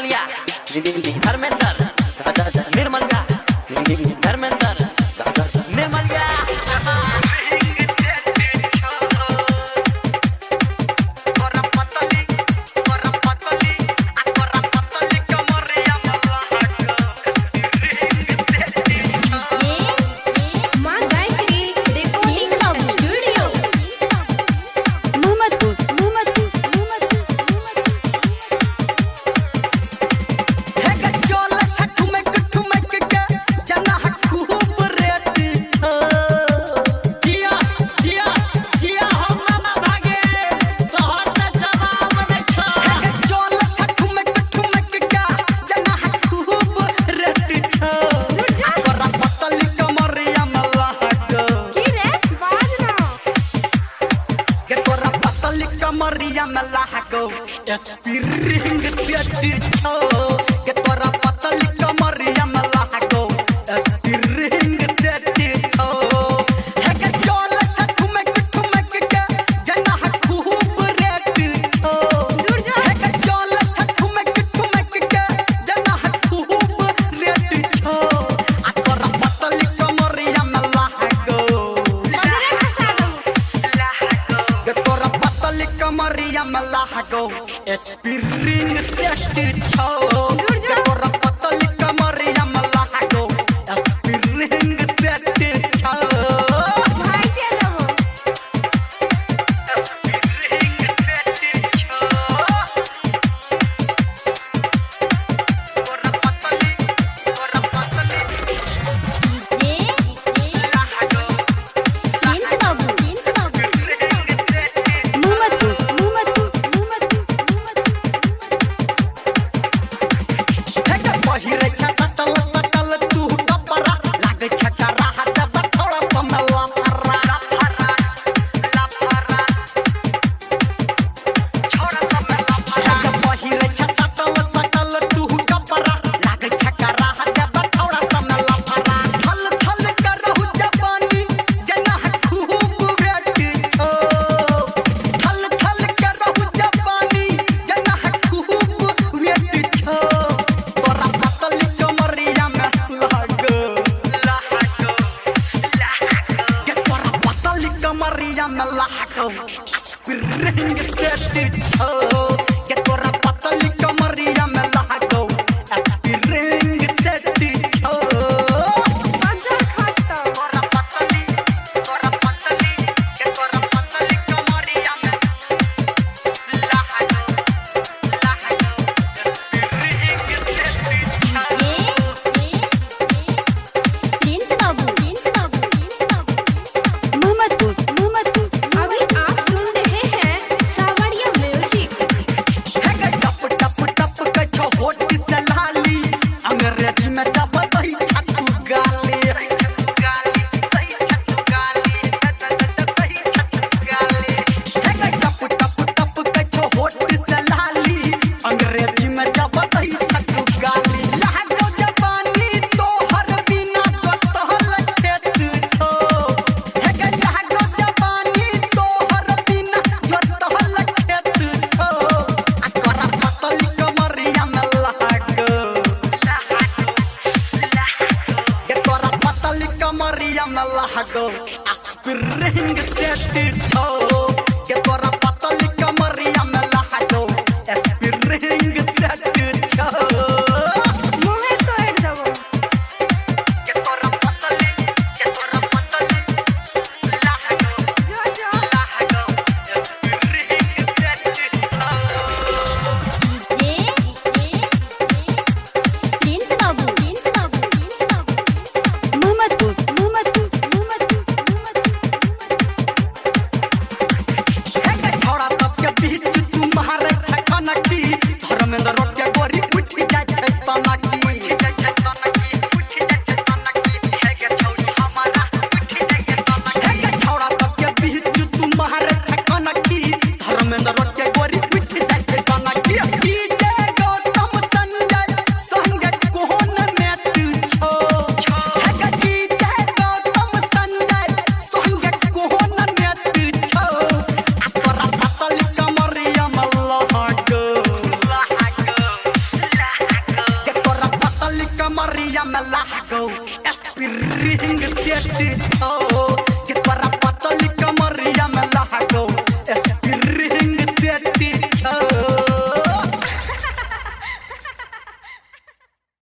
Nirmaliya Dharmendra Nirmaliya Dharmendra Nirmaliya Maria Malago, Espiring Setcho, get for a Patalica Maria Malago, Espiring Setcho, Hagajola to make it, Jana Haku, Retcho, Hagajola to make it, Jana Haku, Retcho, Akora Patalica Maria Malago, get for a Patalica Maria Malago, Espiring Setcho, get for a Patalica Maria Malago, Espiring Setcho. Maria Malago, Aspiring Setcho, get for a Patalica Maria Malago, Aspiring Setcho. For a Patali, get for a Patalica Maria Malago, Maria Malago, Aspiring Setcho, get for a Patalica Maria Malago, Aspiring Setcho. कमरिया में लागो spring set छो के तोरा